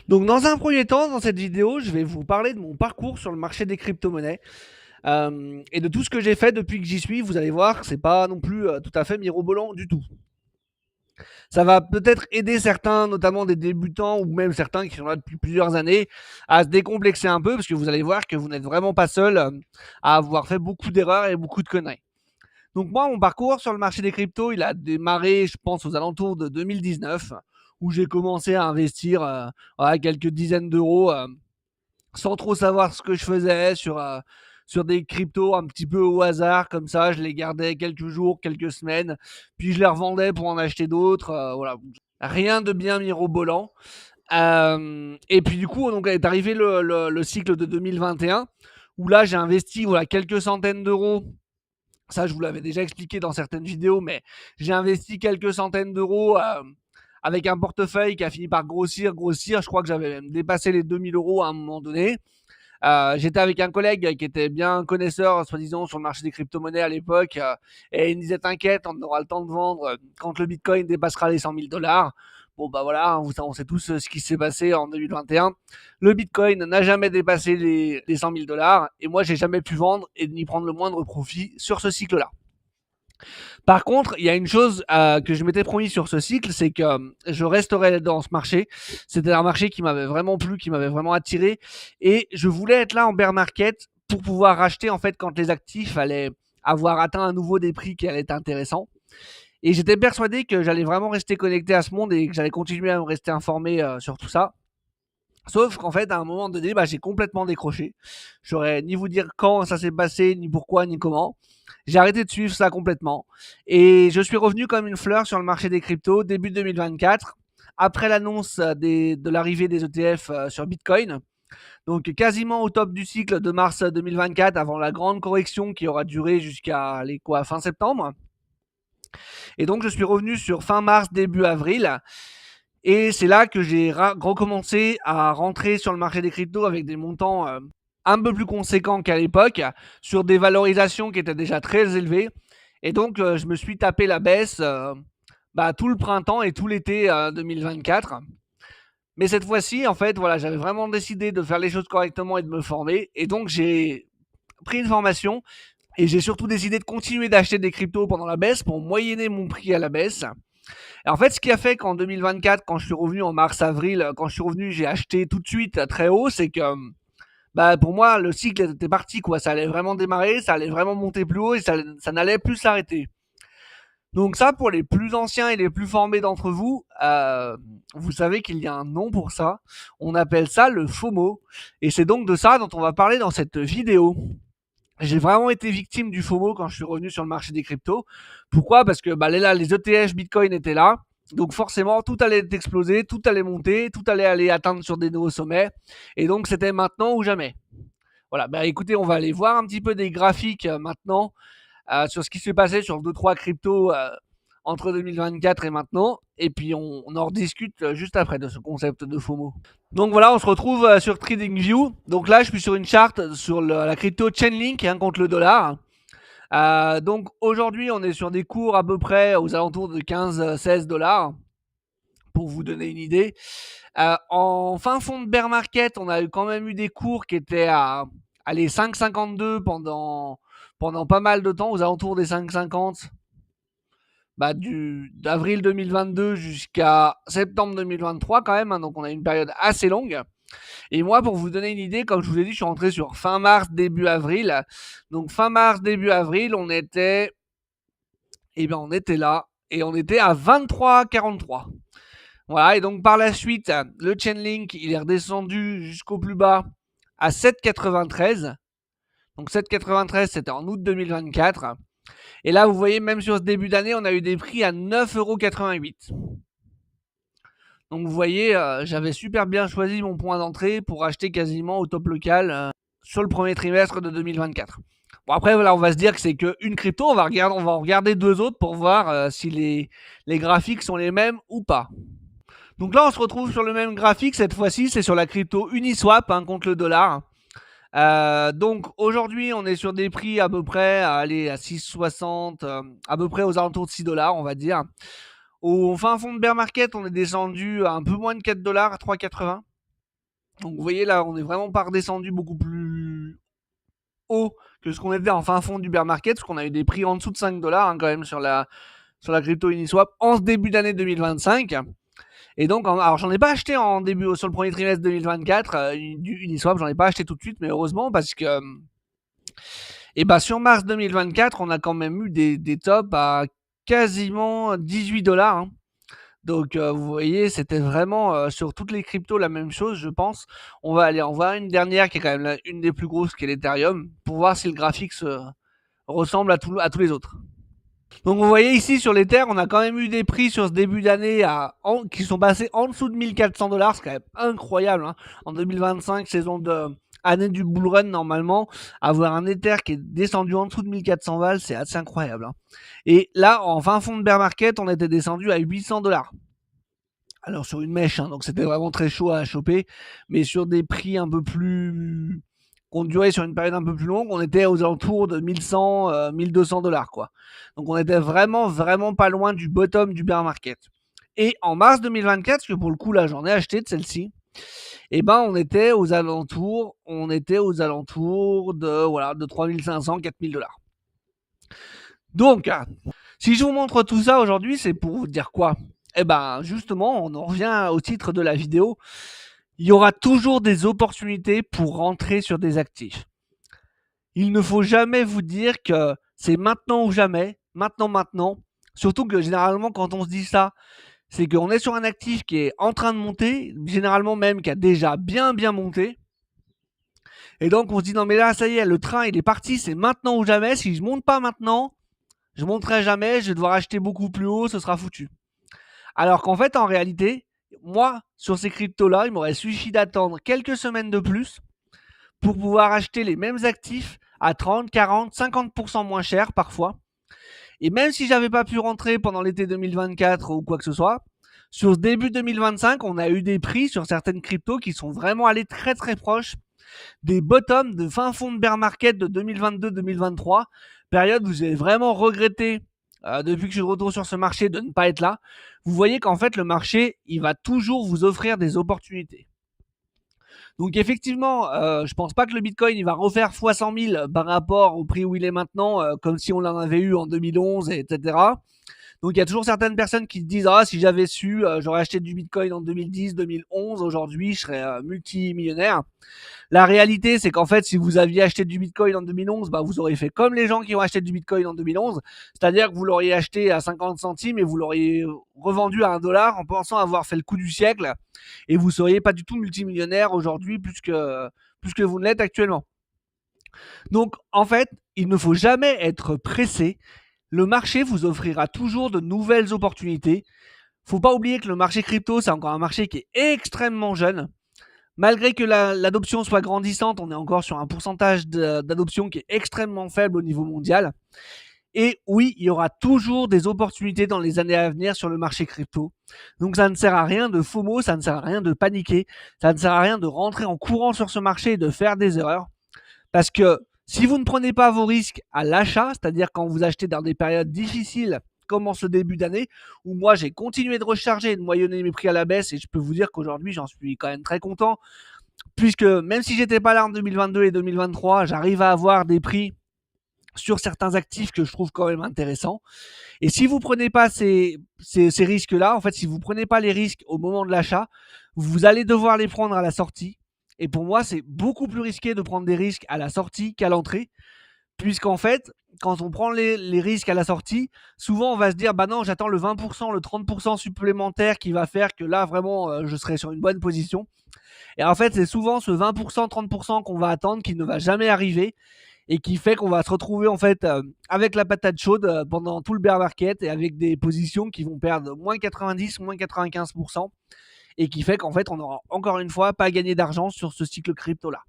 Donc dans un premier temps, dans cette vidéo, je vais vous parler de mon parcours sur le marché des crypto-monnaies et de tout ce que j'ai fait depuis que j'y suis. Vous allez voir que c'est pas non plus tout à fait mirobolant du tout. Ça va peut-être aider certains, notamment des débutants ou même certains qui sont là depuis plusieurs années, à se décomplexer un peu parce que vous allez voir que vous n'êtes vraiment pas seul à avoir fait beaucoup d'erreurs et beaucoup de conneries. Donc moi, mon parcours sur le marché des cryptos, il a démarré, je pense, aux alentours de 2019, où j'ai commencé à investir quelques dizaines d'euros sans trop savoir ce que je faisais sur des cryptos un petit peu au hasard, comme ça, je les gardais quelques jours, quelques semaines, puis je les revendais pour en acheter d'autres. Voilà, rien de bien mirobolant. Et puis du coup, donc est arrivé le cycle de 2021, où là j'ai investi quelques centaines d'euros. Ça, je vous l'avais déjà expliqué dans certaines vidéos, mais j'ai investi quelques centaines d'euros avec un portefeuille qui a fini par grossir. Je crois que j'avais même dépassé les 2000 € à un moment donné. J'étais avec un collègue qui était bien connaisseur, soi-disant, sur le marché des crypto-monnaies à l'époque, et il me disait t'inquiète, on aura le temps de vendre quand le Bitcoin dépassera les 100 000 $. Bon, bah voilà, on sait tous ce qui s'est passé en 2021. Le Bitcoin n'a jamais dépassé les 100 000 $, et moi, j'ai jamais pu vendre et ni prendre le moindre profit sur ce cycle-là. Par contre, il y a une chose que je m'étais promis sur ce cycle, c'est que je resterai dans ce marché. C'était un marché qui m'avait vraiment plu, qui m'avait vraiment attiré, et je voulais être là en bear market pour pouvoir racheter en fait quand les actifs allaient avoir atteint à nouveau des prix qui allaient être intéressants. Et j'étais persuadé que j'allais vraiment rester connecté à ce monde et que j'allais continuer à me rester informé sur tout ça. Sauf qu'en fait, à un moment donné, j'ai complètement décroché. Je saurais ni vous dire quand ça s'est passé, ni pourquoi, ni comment. J'ai arrêté de suivre ça complètement. Et je suis revenu comme une fleur sur le marché des cryptos début 2024, après l'annonce de l'arrivée des ETF sur Bitcoin. Donc quasiment au top du cycle de mars 2024, avant la grande correction qui aura duré jusqu'à fin septembre. Et donc je suis revenu sur fin mars, début avril. Et c'est là que j'ai recommencé à rentrer sur le marché des cryptos avec des montants un peu plus conséquents qu'à l'époque, sur des valorisations qui étaient déjà très élevées. Et donc, je me suis tapé la baisse tout le printemps et tout l'été 2024. Mais cette fois-ci, en fait, voilà, j'avais vraiment décidé de faire les choses correctement et de me former. Et donc, j'ai pris une formation et j'ai surtout décidé de continuer d'acheter des cryptos pendant la baisse pour moyenner mon prix à la baisse. Et en fait, ce qui a fait qu'en 2024, quand je suis revenu en mars-avril, quand je suis revenu, j'ai acheté tout de suite à très haut, c'est que pour moi, le cycle était parti, quoi. Ça allait vraiment démarrer, ça allait vraiment monter plus haut et ça n'allait plus s'arrêter. Donc ça, pour les plus anciens et les plus formés d'entre vous, vous savez qu'il y a un nom pour ça. On appelle ça le FOMO. Et c'est donc de ça dont on va parler dans cette vidéo. J'ai vraiment été victime du FOMO quand je suis revenu sur le marché des cryptos. Pourquoi? Parce que les ETF Bitcoin étaient là. Donc forcément, tout allait exploser, tout allait monter, tout allait aller atteindre sur des nouveaux sommets. Et donc c'était maintenant ou jamais. Voilà, écoutez, on va aller voir un petit peu des graphiques maintenant sur ce qui s'est passé sur 2-3 cryptos entre 2024 et maintenant. Et puis on en rediscute juste après de ce concept de FOMO. Donc voilà, on se retrouve sur TradingView. Donc là, je suis sur une charte sur la crypto Chainlink contre le dollar. Donc aujourd'hui, on est sur des cours à peu près aux alentours de 15-16 $, pour vous donner une idée. En fin fond de bear market, on a quand même eu des cours qui étaient à 5,52 pendant pas mal de temps, aux alentours des 5,50 d'avril 2022 jusqu'à septembre 2023 quand même, hein, donc on a une période assez longue. Et moi, pour vous donner une idée, comme je vous ai dit, je suis rentré sur fin mars, début avril. Donc fin mars, début avril, on était là et on était à 23,43. Voilà, et donc par la suite, le Chainlink, il est redescendu jusqu'au plus bas à 7,93. Donc 7,93, c'était en août 2024. Et là, vous voyez, même sur ce début d'année, on a eu des prix à 9,88 €. Donc vous voyez, j'avais super bien choisi mon point d'entrée pour acheter quasiment au top local sur le premier trimestre de 2024. Bon, après, voilà, on va se dire que c'est qu'une crypto. On va en regarder deux autres pour voir si les graphiques sont les mêmes ou pas. Donc là, on se retrouve sur le même graphique. Cette fois-ci, c'est sur la crypto Uniswap contre le dollar. Donc aujourd'hui, on est sur des prix à peu près à 6,60, à peu près aux alentours de 6 $, on va dire. Au fin fond de bear market, on est descendu à un peu moins de 4 $, à 3,80. Donc vous voyez là, on est vraiment pas redescendu beaucoup plus haut que ce qu'on était en fin fond du bear market, parce qu'on a eu des prix en dessous de 5 dollars quand même sur la crypto Uniswap en ce début d'année 2025. Et donc, alors j'en ai pas acheté sur le premier trimestre 2024 du Uniswap, j'en ai pas acheté tout de suite, mais heureusement parce que sur mars 2024, on a quand même eu des tops à quasiment 18 dollars. Hein. Donc, vous voyez, c'était vraiment sur toutes les cryptos la même chose, je pense. On va aller en voir une dernière qui est quand même une des plus grosses, qui est l'Ethereum, pour voir si le graphique ressemble à tous les autres. Donc vous voyez ici sur l'Ether, on a quand même eu des prix sur ce début d'année qui sont passés en dessous de 1400 dollars, c'est quand même incroyable. Hein. En 2025, année du bull run normalement, avoir un Ether qui est descendu en dessous de 1400 balles, c'est assez incroyable. Hein. Et là, en fin fond de bear market, on était descendu à 800 dollars. Alors sur une mèche, hein, donc c'était vraiment très chaud à choper, mais sur des prix un peu plus qu'on durait sur une période un peu plus longue, on était aux alentours de 1100, 1200 dollars quoi. Donc on était vraiment vraiment pas loin du bottom du bear market. Et en mars 2024, parce que pour le coup là j'en ai acheté de celle-ci, et on était aux alentours de 3500, 4000 dollars. Donc si je vous montre tout ça aujourd'hui, c'est pour vous dire quoi? Justement, on en revient au titre de la vidéo. Il y aura toujours des opportunités pour rentrer sur des actifs. Il ne faut jamais vous dire que c'est maintenant ou jamais, maintenant. Surtout que généralement, quand on se dit ça, c'est qu'on est sur un actif qui est en train de monter, généralement même qui a déjà bien monté. Et donc on se dit non mais là ça y est, le train il est parti, c'est maintenant ou jamais. Si je monte pas maintenant, je monterai jamais, je vais devoir acheter beaucoup plus haut, ce sera foutu. Alors qu'en fait, en réalité, moi, sur ces cryptos-là, il m'aurait suffi d'attendre quelques semaines de plus pour pouvoir acheter les mêmes actifs à 30, 40, 50% moins cher parfois. Et même si j'avais pas pu rentrer pendant l'été 2024 ou quoi que ce soit, sur ce début 2025, on a eu des prix sur certaines cryptos qui sont vraiment allés très très proches des bottoms de fin fond de bear market de 2022-2023, période où j'ai vraiment regretté depuis que je suis de retour sur ce marché de ne pas être là. Vous voyez qu'en fait le marché il va toujours vous offrir des opportunités. Donc effectivement, je pense pas que le Bitcoin il va refaire x 100 000 par rapport au prix où il est maintenant, comme si on l'en avait eu en 2011, etc. Donc il y a toujours certaines personnes qui se disent ah si j'avais su, j'aurais acheté du Bitcoin en 2010, 2011, aujourd'hui je serais multimillionnaire. La réalité, c'est qu'en fait, si vous aviez acheté du Bitcoin en 2011, vous auriez fait comme les gens qui ont acheté du Bitcoin en 2011, c'est-à-dire que vous l'auriez acheté à 50 centimes et vous l'auriez revendu à 1 dollar en pensant avoir fait le coup du siècle, et vous seriez pas du tout multimillionnaire aujourd'hui plus que vous ne l'êtes actuellement. Donc, en fait, il ne faut jamais être pressé. Le marché vous offrira toujours de nouvelles opportunités. Faut pas oublier que le marché crypto, c'est encore un marché qui est extrêmement jeune. Malgré que l'adoption soit grandissante, on est encore sur un pourcentage d'adoption qui est extrêmement faible au niveau mondial. Et oui, il y aura toujours des opportunités dans les années à venir sur le marché crypto. Donc ça ne sert à rien de FOMO, ça ne sert à rien de paniquer, ça ne sert à rien de rentrer en courant sur ce marché et de faire des erreurs. Parce que si vous ne prenez pas vos risques à l'achat, c'est-à-dire quand vous achetez dans des périodes difficiles comme en ce début d'année, où moi j'ai continué de recharger et de moyenner mes prix à la baisse, et je peux vous dire qu'aujourd'hui j'en suis quand même très content, puisque même si j'étais pas là en 2022 et 2023, j'arrive à avoir des prix sur certains actifs que je trouve quand même intéressants. Et si vous prenez pas ces risques-là, en fait, si vous prenez pas les risques au moment de l'achat, vous allez devoir les prendre à la sortie. Et pour moi, c'est beaucoup plus risqué de prendre des risques à la sortie qu'à l'entrée, puisqu'en fait, quand on prend les risques à la sortie, souvent on va se dire bah non, j'attends le 20%, le 30% supplémentaire qui va faire que là vraiment je serai sur une bonne position. Et en fait, c'est souvent ce 20%, 30% qu'on va attendre qui ne va jamais arriver, et qui fait qu'on va se retrouver en fait avec la patate chaude pendant tout le bear market, et avec des positions qui vont perdre moins 90, moins 95%, et qui fait qu'en fait on n'aura encore une fois pas gagné d'argent sur ce cycle crypto là.